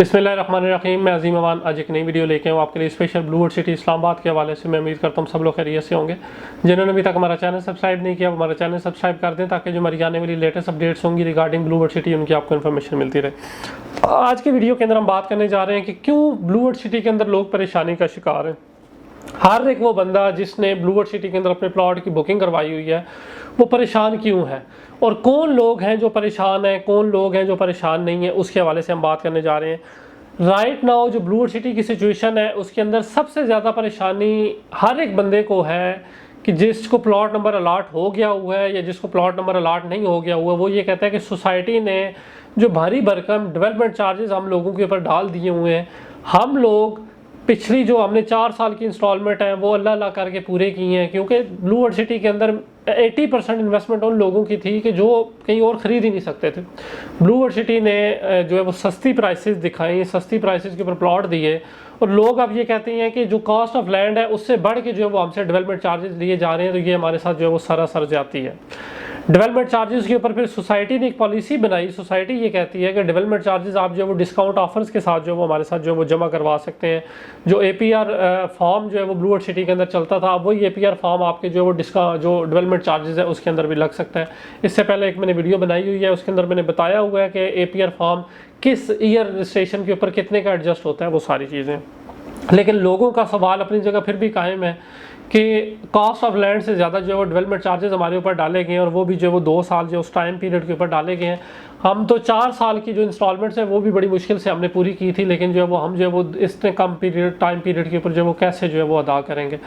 बिस्मिल्लाहिर्रहमानिर्रहीम। मैं अजीम अमान आज एक नई वीडियो लेके आऊँ आपके लिए special blue world city Islamabad के हवाले से। मैं उम्मीद करता हूँ सब लोग खैरियत से होंगे। जिन्होंने अभी तक हमारा चैनल सब्सक्राइब नहीं किया वो हमारा चैनल सब्सक्राइब कर दें ताकि जो हमारी आने वाली लेटेस्ट अपडेट्स होंगी रिगार्डिंग ब्लू वर्ल्ड सिटी उनकी आपको इन्फॉर्मेशन मिलती रहे। आज की वीडियो के अंदर हम बात करने जा रहे हैं कि क्यों ब्लू वर्ल्ड सिटी के अंदर लोग परेशानी का शिकार हैं। हर एक वो बंदा जिसने ब्लू वर्ल्ड सिटी के अंदर अपने प्लॉट की बुकिंग करवाई हुई है वो परेशान क्यों है, और कौन लोग हैं जो परेशान हैं, कौन लोग हैं जो परेशान नहीं है, उसके हवाले से हम बात करने जा रहे हैं। राइट नाउ जो ब्लू वर्ल्ड सिटी की सिचुएशन है उसके अंदर सबसे ज़्यादा परेशानी हर एक बंदे को है कि जिसको प्लॉट नंबर अलाट हो गया हुआ है या जिसको प्लॉट नंबर अलाट नहीं हो गया हुआ है, वो ये कहता है कि सोसाइटी ने जो भारी भरकम डेवलपमेंट चार्जेस हम लोगों के ऊपर डाल दिए हुए हैं, हम लोग पिछली जो हमने 4 साल की इंस्टॉलमेंट है वो अल्लाह करके पूरे किए हैं। क्योंकि ब्लू वर्ल्ड सिटी के अंदर 80% इन्वेस्टमेंट उन लोगों की थी कि जो कहीं और ख़रीद ही नहीं सकते थे। ब्लू वर्ल्ड सिटी ने जो है वो सस्ती प्राइसेस दिखाई, सस्ती प्राइसेस के ऊपर प्लॉट दिए, और लोग अब ये कहते हैं कि जो कॉस्ट ऑफ लैंड है उससे बढ़ के जो है वो हमसे डेवलपमेंट चार्जेस लिए जा रहे हैं, तो ये हमारे साथ जो है वो सरासर जाती है। डेवलपमेंट चार्जेस के ऊपर फिर सोसाइटी ने एक पॉलिसी बनाई। सोसाइटी ये कहती है कि डेवलपमेंट चार्जेस आप जो है वो डिस्काउंट ऑफर्स के साथ जो है वो हमारे साथ जो है वो जमा करवा सकते हैं। जो APR फॉर्म जो है वो ब्लू वर्ल्ड सिटी के अंदर चलता था, अब वही APR फॉर्म आपके जो है वो जो डेवलपमेंट चार्जेस है उसके अंदर भी लग सकता है। इससे पहले एक मैंने वीडियो बनाई हुई है, उसके अंदर मैंने बताया हुआ है कि APR फॉर्म किस ईयर रजिस्ट्रेशन के ऊपर कितने का एडजस्ट होता है, वो सारी चीज़ें। लेकिन लोगों का सवाल अपनी जगह फिर भी कायम है कि कॉस्ट ऑफ लैंड से ज़्यादा जो है वो डेवलपमेंट चार्जेस हमारे ऊपर डाले गए हैं, और वो भी जो है वो 2 साल जो उस टाइम पीरियड के ऊपर डाले गए हैं। हम तो 4 साल की जो इंस्टॉलमेंट्स हैं वो भी बड़ी मुश्किल से हमने पूरी की थी, लेकिन जो है वो हम जो है वो इतने कम टाइम पीरियड के ऊपर जो है वो कैसे जो है वो अदा करेंगे।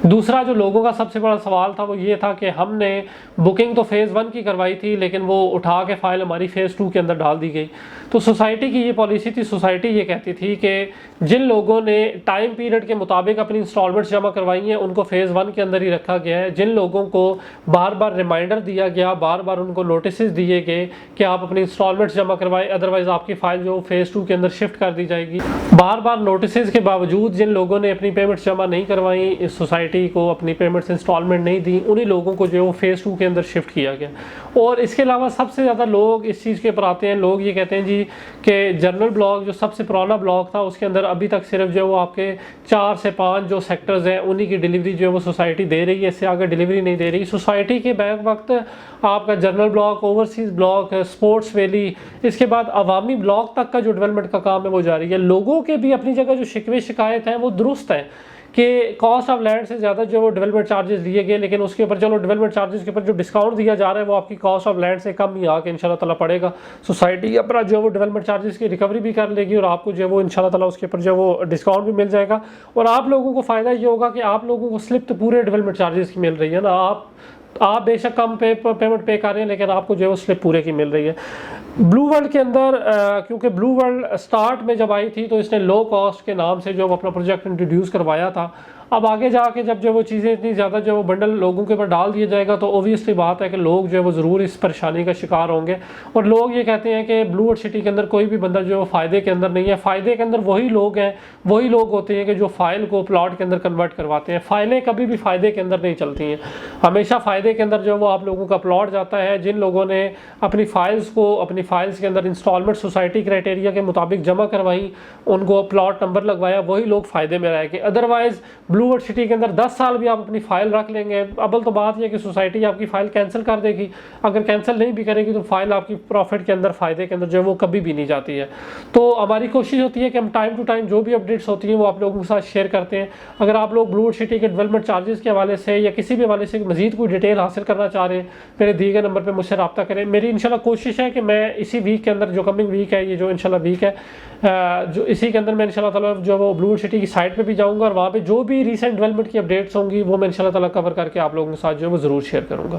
दूसरा जो लोगों का सबसे बड़ा सवाल था वो ये था कि हमने बुकिंग तो फ़ेज़ 1 की करवाई थी, लेकिन वो उठा के फ़ाइल हमारी फ़ेज़ 2 के अंदर डाल दी गई। तो सोसाइटी की ये पॉलिसी थी, सोसाइटी ये कहती थी कि जिन लोगों ने टाइम पीरियड के मुताबिक अपनी इंस्टॉलमेंट्स जमा करवाई हैं उनको फ़ेज़ 1 के अंदर ही रखा गया है। जिन लोगों को बार बार रिमाइंडर दिया गया, बार बार उनको नोटिस दिए गए कि आप अपनी इंस्टॉलमेंट्स जमा करवाएं, अदरवाइज आपकी फ़ाइल जो फ़ेज़ 2 के अंदर शिफ्ट कर दी जाएगी। बार बार नोटिस के बावजूद जिन लोगों ने अपनी पेमेंट्स जमा नहीं करवाई, इस सोसाइटी को अपनी पेमेंट्स इंस्टॉलमेंट नहीं दी, उन्हीं लोगों को जो है वो फ़ेज़ 2 के अंदर शिफ्ट किया गया। और इसके अलावा सबसे ज़्यादा लोग इस चीज़ के ऊपर आते हैं, लोग ये कहते हैं जी कि जनरल ब्लॉक जो सबसे पुराना ब्लॉक था उसके अंदर अभी तक सिर्फ जो है वो आपके 4 से 5 जो सेक्टर्स हैं उन्हीं की डिलीवरी जो है वो सोसाइटी दे रही है, इससे आगे डिलीवरी नहीं दे रही। सोसाइटी के बैक वक्त आपका general block, overseas block, sports valley, इसके बाद अवामी ब्लॉक तक का जो डेवलपमेंट का काम है वो जारी है। लोगों के भी अपनी जगह जो शिकवे शिकायत हैं वो दुरुस्त हैं कि कॉस्ट ऑफ लैंड से ज़्यादा जो वो डेवलपमेंट चार्जेस लिए गए, लेकिन उसके ऊपर चलो डेवलपमेंट चार्जेस के ऊपर जो डिस्काउंट दिया जा रहा है वो आपकी कॉस्ट ऑफ लैंड से कम ही आके इंशाल्लाह ताला पड़ेगा। सोसाइटी अपना जो है वो डेवलपमेंट चार्जेस की रिकवरी भी कर लेगी और आपको जो है वो इंशाल्लाह ताला उसके ऊपर जो वो डिस्काउंट भी मिल जाएगा। और आप लोगों को फ़ायदा ये होगा कि आप लोगों को स्लिप तो पूरे डेवलपमेंट चार्जेस की मिल रही है ना। आप बेशक कम पेमेंट पे कर रहे हैं, लेकिन आपको जो है वो स्लिप पूरे की मिल रही है। ब्लू वर्ल्ड के अंदर क्योंकि ब्लू वर्ल्ड स्टार्ट में जब आई थी तो इसने लो कॉस्ट के नाम से जो अपना प्रोजेक्ट इंट्रोड्यूस करवाया था। अब आगे जाके जब जो वो चीज़ें इतनी ज़्यादा जो वो बंडल लोगों के ऊपर डाल दिया जाएगा तो ओबियसली बात है कि लोग जो है वो ज़रूर इस परेशानी का शिकार होंगे। और लोग ये कहते हैं कि ब्लू वर्ल्ड सिटी के अंदर कोई भी बंदा जो है वो फ़ायदे के अंदर नहीं है। फ़ायदे के अंदर वही लोग हैं, वही लोग होते हैं कि जो फ़ाइल को प्लॉट के अंदर कन्वर्ट करवाते हैं। फ़ाइलें कभी भी फ़ायदे के अंदर नहीं चलती हैं, हमेशा फ़ायदे के अंदर जो है वो आप लोगों का प्लॉट जाता है। जिन लोगों ने अपनी फ़ाइल्स के अंदर इंस्टॉलमेंट सोसाइटी क्राइटेरिया के मुताबिक जमा करवाई, उनको प्लॉट नंबर लगवाया, वही लोग फ़ायदे में रहेंगे। अदरवाइज़ ब्लू वर्ल्ड सिटी के अंदर 10 साल भी आप अपनी फ़ाइल रख लेंगे, अव्वल तो बात यह कि सोसाइटी आपकी फ़ाइल कैंसिल कर देगी। अगर कैंसिल नहीं भी करेगी तो फ़ाइल आपकी प्रॉफिट के अंदर, फ़ायदे के अंदर जो है वो कभी भी नहीं जाती है। तो हमारी कोशिश होती है कि हम टाइम टू टाइम जो भी अपडेट्स होती हैं वो आप लोगों के साथ शेयर करते हैं। अगर आप लोग ब्लू वर्ल्ड सिटी के डेवलपमेंट चार्जेस के हवाले से या किसी भी हवाले से मज़ीद कोई डिटेल हासिल करना चाह रहे हैं, मेरे दिए गए नंबर पर मुझसे रब्ता करें। मेरी इंशाल्लाह कोशिश है कि मैं इसी वीक के अंदर, जो कमिंग वीक है, ये जो इंशाल्लाह वीक है, जो इसी के अंदर मैं इंशाल्लाह ताला जो वो ब्लू वर्ल्ड सिटी की साइट पे भी जाऊंगा और वहाँ पे जो भी रीसेंट डेवलपमेंट की अपडेट्स होंगी वो मैं इंशाल्लाह ताला कवर करके आप लोगों के साथ जो है वो ज़रूर शेयर करूँगा।